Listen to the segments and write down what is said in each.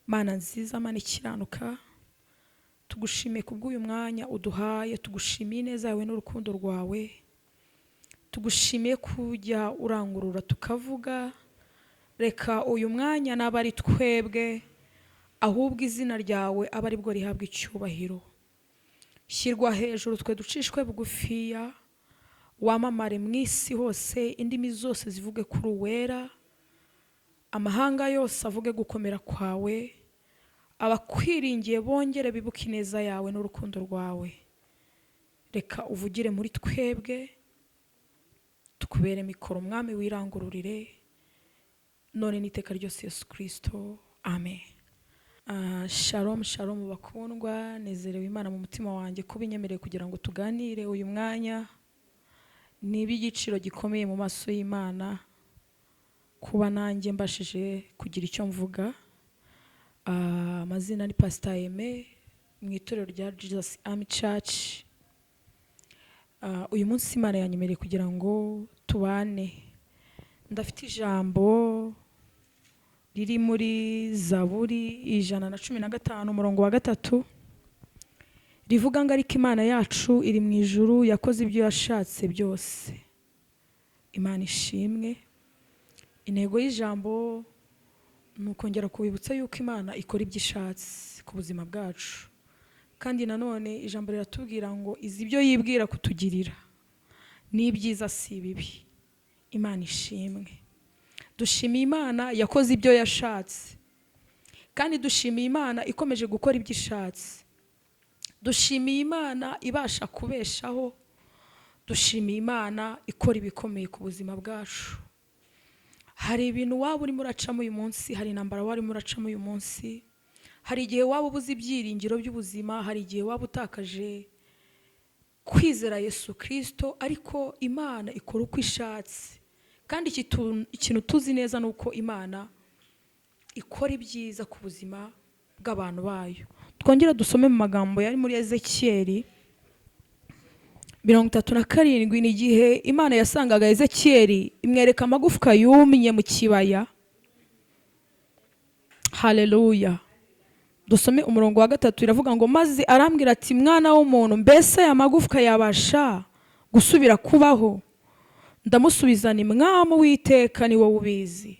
Mana nziza, Mana ikiranuka, tugushimiye kubw'uyu mwanya uduhaye, tugushimiye neza yawe n'urukundo rwawe, tugushimiye kujya urangurura tukavuga. Reka uyu mwanya naba ari twebwe, ahubwo izina ryawe aba ari bwo rihabwa icyubahiro. Shyirwa hejuru, twe ducishwe bugufiya, wamamare mu isi hose, indimi zose zivuge kuri uwera, amahanga yose avuge gukomera kwawe, abakwiringiye bongere bibuke ineza yawe n'urukundo rwawe. Reka uvugire muri twebwe, tukubere mikoro mwami wirangururire, none n'iteka ryose Yesu Kristo, amen. Shalom shalom bakundwa, nezerewe Imana mu mutima wanjye kuba inyemereye kugira ngo tuganire uyu mwanya. Ni iby'igiciro gikomeye mu maso y'Imana kuba nanjye mbashije kugira icyo mvuga. Amazina ni Pastor Aime mu itorero rya Jesus Army Church. Uyu munsi Imana yanyemereye kugira ngo tubane. Ndafite ijambo riri muri Zaburi 115 umurongo wa 3 rivuga ngo ariko Imana yacu iri mu ijuru, yakoze ibyo yashatse byose. Imana ishimwe. Intego y'ijambo ni ukongera kubibutsa yuko Imana ikora ibyo ishatse ku buzima bwacu, kandi nanone ijambo riratubwira ngo izi ibyo yibwira kutugirira ni ibyiza si bibi. Imana ishimwe. Dushimiye Imana yakoze ibyo yashatse, kandi dushimiye Imana ikomeje gukora ibyo ishatse. Dushimiye Imana ibasha kubeshaho, dushimiye Imana ikora ibikomeye ku buzima bwacu. Hari ibintu waba urimo uracamo uyu munsi, hari intambara waba urimo uracamo uyu munsi, hari igihe waba ubuze ibyiringiro by'ubuzima, hari igihe waba utakaje kwizera Yesu Kristo, ariko Imana ikora uko ishatse. Kandi ikintu tuzi neza ni uko Imana ikora ibyiza ku buzima bw'abantu bayo. Twongera dusome mu magambo yari muri Ezekiyeli 37. Ni igihe Imana yasangaga Ezekiyeli imwereka amagufwa yumye mu kibaya. Haleluya. Dusome umurongo wa 3, iravuga ngo maze arambwira ati mwana w'umuntu, mbese aya magufwa yabasha gusubira kubaho? Ndamusubiza ni mwami Uwiteka ni wowe ubizi.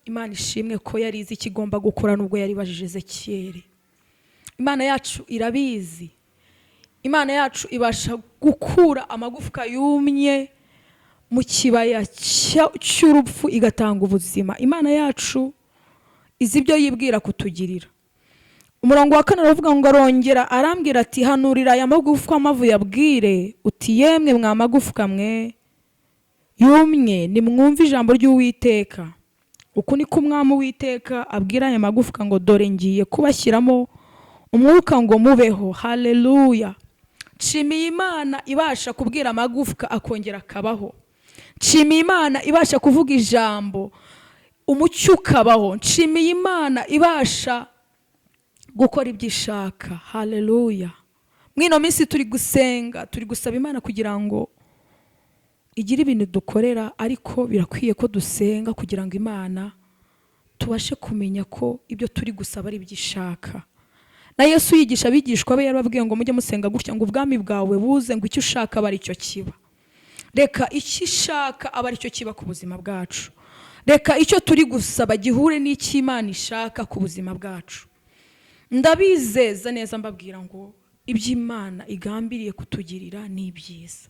Imana ishimwe ko yari izi ikigomba gukora nubwo yari bajije Ezekiyeli. Imana yacu irabizi. Imana yacu ibasha gukura amagufwa yumye mu kibaya cy'urupfu igatanga ubuzima. Imana yacu izi ibyo yibwira kutugirira. Umurongo wa 4 aravuga ngo arongera arambwira ati hanurira aya magufwa mavuye abwire uti yemwe mwa magufwa mwe yumye, nimwumve ijambo ry'Uwiteka. Uku niko umwami Uwiteka abwira aya magufwa ngo dore ngiye kubashyiramo umwuka ngo mubeho. Haleluya. Nshimiye Imana ibasha kubwira amagufwa akongera akabaho. Nshimiye Imana ibasha kuvuga ijambo umucyo ukabaho. Nshimiye Imana ibasha gukora ibyo ishaka. Haleluya. Mwino minsi turi gusenga, turi gusaba Imana kugira ngo igira ibintu dukorera, ariko birakwiye ko dusenga kugira ngo Imana tubashe kumenya ko ibyo turi gusaba ari ibyo ishaka. Na Yesu yigisha abigishwa be yarababwiye ngo mujye musenga gutya ngo ubwami bwawe buze, ngo icyo ushaka aba ari cyo kiba. Reka icyo ishaka aba ari cyo kiba ku buzima bwacu. Reka icyo turi gusaba gihure n'icyo Imana ishaka ku buzima bwacu. Ndabizeza neza mbabwira ngo iby'Imana igambiriye kutugirira ni byiza.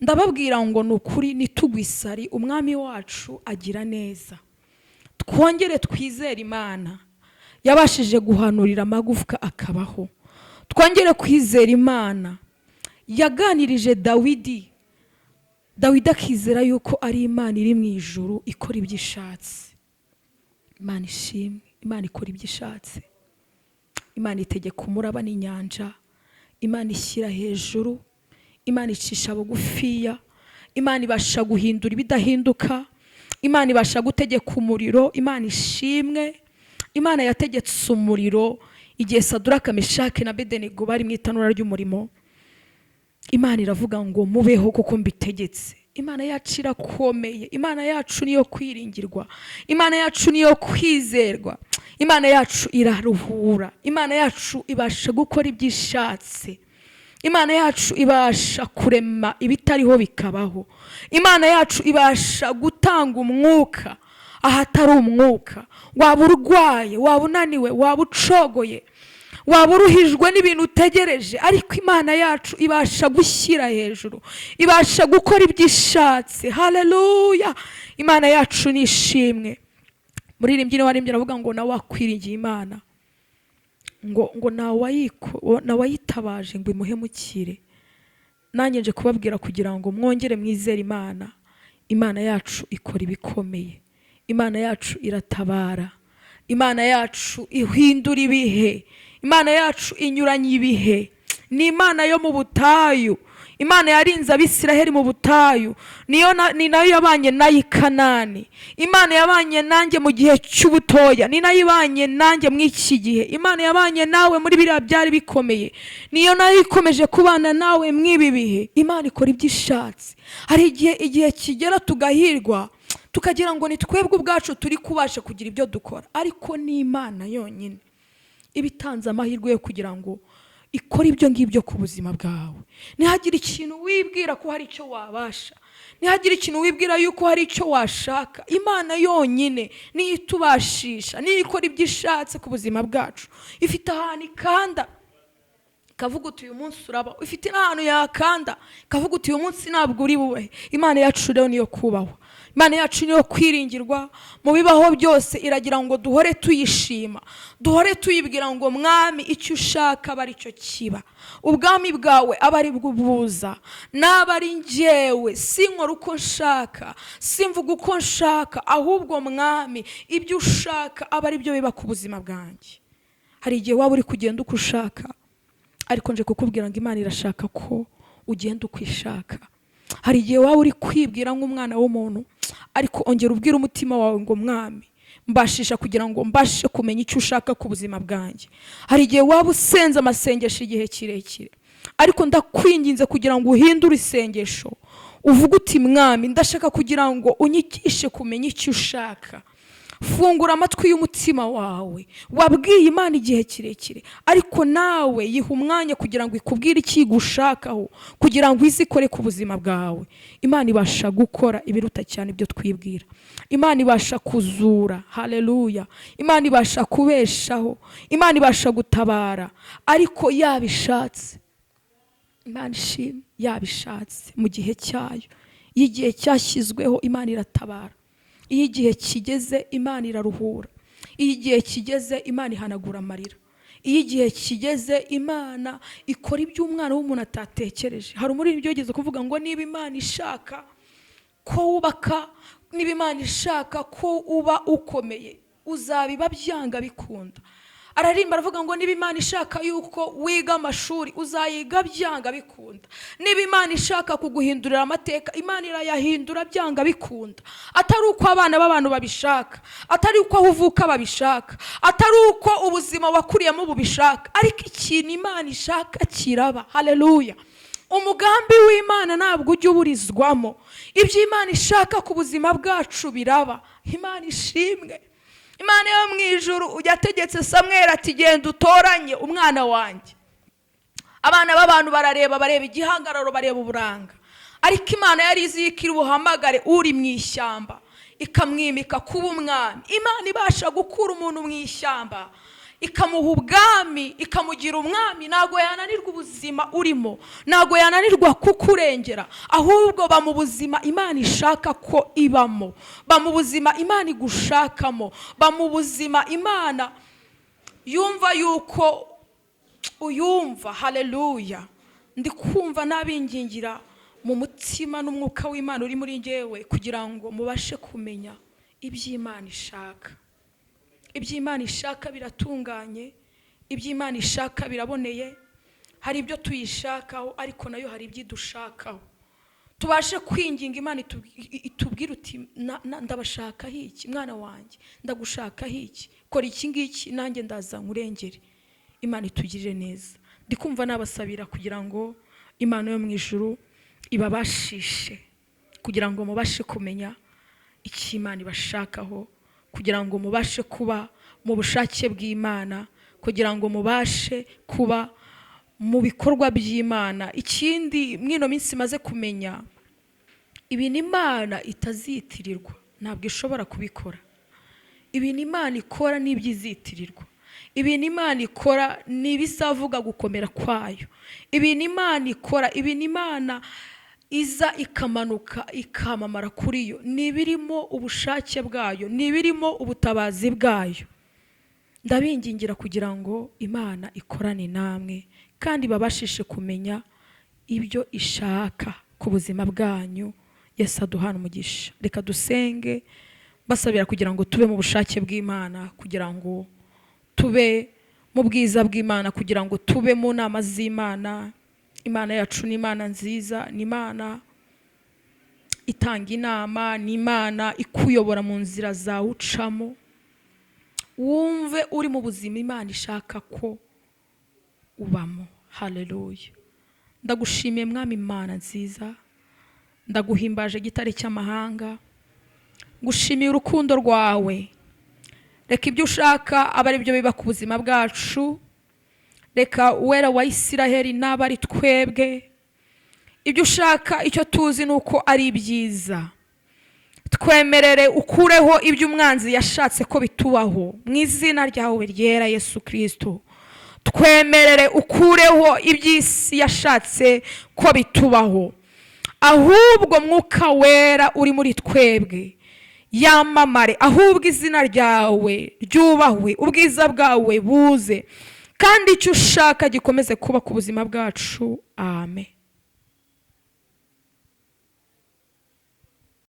Ndababwira ngo nukuri nitugwisari umwami wacu agira neza. Twongere twizere Imana yabashije guhanurira amagufwa akabaho. Twongere kwizera Imana yaganirije Dawidi akizera yuko ari Imana iri mu ijuru ikora ibyo ishatse. Imana ishimwe. Imana ikora ibyo ishatse. Imana itegeka umuraba n'inyanja. Imana ishyira hejuru. Imana icisha bugufiya. Imana ibasha guhindura ibidahinduka. Imana ibasha gutegeka umuriro. Imana ishimwe. Imana yategetse umuriro igihe Saduraka, Meshaki na Abedenego bari mu itanura ry'umurimo. Imana iravuga ngo mubeho kuko mbitegetse. Imana yacu irakomeye, Imana yacu niyo kwiringirwa, Imana yacu niyo kwizerwa, Imana yacu iraruhura, Imana yacu ibasha gukora ibyo ishatse, Imana yacu ibasha kurema ibitariho bikabaho, Imana yacu ibasha gutanga umwuka ahatari umwuka. Waba urwaye, waba unaniwe, waba ucogoye, waba uruhijwe n'ibintu utegereje, ariko Imana yacu ibasha gushyira hejuru, ibasha gukora ibyo ishatse. Haleluya! Imana yacu ni ishimwe. Muririmbyi waririmbye aravuga ngo nawe wakwiringiye Imana, ngo nawayitabaje ngo imuhemukire. Nanjye nje kubabwira kugira ngo mwongere mwizere Imana. Imana yacu ikora ibikomeye, Imana yacu iratabara, Imana yacu ihindura ibihe, Imana yacu inyuranye ibihe. Ni Imana yo mu butayu, Imana yarinze Abisiraheli mu butayu, ni nayo yabanye nayo i Kanani. Imana yabanye nanjye mu gihe cy'ubutoya, ni nayo ibanye nanjye mu iki gihe. Imana yabanye nawe muri biriya byari bikomeye, niyo nayo ikomeje kubana nawe mw'ibi bihe. Imana ikora ibyo ishatse. Hari igihe kigera tugahirwa tukagira ngo ni twebwe ubwacu turi kubasha kugira ibyo dukora, ariko ni Imana yonyine ibitanze amahirwe yo kugira ngo ikora ibyo ngibyo ku buzima bwawe. Ntihagire ikintu wibwira ko hari icyo wabasha, ntihagire ikintu wibwira yuko hari icyo washaka. Imana yonyine niyo itubashisha, niyo ikora ibyo ishatse ku buzima bwacu. Ifite ahantu ikanda kavuga uti uyu munsi uraba, ifite n'ahantu yakanda kavuga uti uyu munsi ntabwo uri bube. Imana yacu rero niyo kubahwa, Imana yacu niyo kwiringirwa. Mu bibaho byose iragira ngo duhore tuyishima, duhore tuyibwira ngo Mwami icyo ushaka aba ari cyo kiba, ubwami bwawe aba ari bwo buza, naba ari njyewe sinkora uko nshaka, simvuga uko nshaka, ahubwo Mwami ibyo ushaka aba ari byo biba ku buzima bwanjye. Hari igihe waba uri kugenda uko ushaka, ariko nje kukubwira ngo Imana irashaka ko ugenda uko ishaka. Hari igihe waba uri kwibwira nk'umwana w'umuntu, ariko ongera ubwira umutima wawe ngo Mwami mbashisha kugira ngo mbashe kumenya icyo ushaka ku buzima bwanjye. Hari igihe waba usenze amasengesho igihe kirekire, ariko ndakwinginze kugira ngo uhindure isengesho, uvuge uti Mwami ndashaka kugira ngo unyigishe kumenya icyo ushaka. Fungura amatwi y'umutima wawe, wabwiye Imana igihe kirekire, ariko nawe yiha umwanya kugira ngo ikubwire icyo igushakaho, kugira ngo izikore ku buzima bwawe. Imana ibasha gukora ibiruta cyane ibyo twibwira, Imana ibasha kuzura. Haleluya! Imana ibasha kubeshaho, Imana ibasha gutabara, ariko yabishatse. Imana ishimwe, yabishatse mu gihe cyayo. Iyo igihe cyashyizweho Imana iratabara, iyo igihe kigeze Imana iraruhura, iyo igihe kigeze Imana ihanagura amarira, iyo igihe kigeze Imana ikora ibyo umwana w'umuntu atatekereje. Hari umuririmbyi wigeze kuvuga ngo niba Imana ishaka ko wubaka, niba Imana ishaka ko uba ukomeye, uzabiba byanga bikunda. Ararimba aravuga ngo niba Imana ishaka yuko wiga amashuri, uzayiga byanga bikunda. Niba Imana ishaka kuguhindurira amateka, Imana irayahindura byanga bikunda. Atari uko abana b'abantu babishaka, atari uko aho uvuka babishaka, atari uko ubuzima wakuriyemo bubishaka, ariko ikintu Imana ishaka kiraba. Haleluya! Umugambi w'Imana ntabwo ujya uburizwamo. Ibyo Imana ishaka ku buzima bwacu biraba. Imana ishimwe. Imana yo mu ijuru yategetse Samweli ati genda utoranye umwana wanjye. Abana b'abantu bareba igihangararo, bareba uburanga, ariko Imana yari izi yikira ubuhamagare uri mu ishyamba ikamwimika kuba umwami. Imana ibasha gukura umuntu mu ishyamba ikamuha ubwami, ikamugira umwami. Ntago yananirwa ubuzima urimo, ntago yananirwa kukurengera, ahubwo ba mu buzima Imana ishaka ko ibamo, ba mu buzima Imana igushakamo, ba mu buzima Imana yumva yuko uyumva. Haleluya! Ndi kumva nabingingira mu mutima n'umwuka w'Imana uri muri njyewe kugira ngo mubashe kumenya iby'Imana ishaka. Iby'Imana ishaka biratunganye, iby'Imana ishaka biraboneye. Hari ibyo tuyishakaho, ariko nayo hari ibyo idushakaho. Tubashe kwinginga Imana itubwire uti ndabashakaho iki mwana wanjye, ndagushakaho iki, kora iki ngiki nanjye ndaza nkurengere. Imana itugirire neza. Ndikumva nabasabira kugira ngo Imana yo mu ijuru ibabashishe kugira ngo mubashe kumenya icyo Imana ibashakaho, kugira ngo mubashe kuba mu bushake bw'Imana, kugira ngo mubashe kuba mu bikorwa by'Imana. Ikindi mwino minsi maze kumenya, ibintu Imana itazitirirwa ntabwo ishobora kubikora. Ibintu Imana ikora ni iby'izitirirwa. Ibintu Imana ikora ni ibisavuga gukomera kwayo. Ibintu Imana ikora, ibintu Imana iza ikamanuka ikamamara kuri yo, ni birimo ubushake bwayo, ni birimo ubutabazi bwayo. Ndabingingira kugira ngo Imana ikorane namwe kandi babashishe kumenya ibyo ishaka ku buzima bwanyu. Yesu aduhana umugisha. Reka dusenge basabira kugira ngo tube mu bushake bw'Imana, kugira ngo tube mu bwiza bw'Imana, kugira ngo tube mu nama z'Imana. Imana yacu ni Imana nziza, ni Imana itanga inama, ni Imana ikuyobora mu nzira zawe ucamo. Wumve uri mu buzima Imana ishaka ko ubamo. Haleluya. Ndagushimiye Mwami Imana nziza, ndaguhimbaje gitare cy'amahanga, ngushimiye urukundo rwawe. Reka ibyo ushaka aba ari byo biba ku buzima bwacu. Reka Uwera wa Isiraheli n'aba ari twebwe. Ibyo ushaka, icyo tuzi ni uko ari byiza. Twemerere ukureho ibyo umwanzi yashatse ko bitubaho mu izina ryawe ryera Yesu Kristo. Twemerere ukureho iby'isi yashatse ko bitubaho, ahubwo Mwuka Wera uri muri twebwe yamamare, ahubwo izina ryawe ryubahwe, ubwiza bwawe buze, kandi icyo ushaka gikomeze kuba ku buzima bwacu. Amen.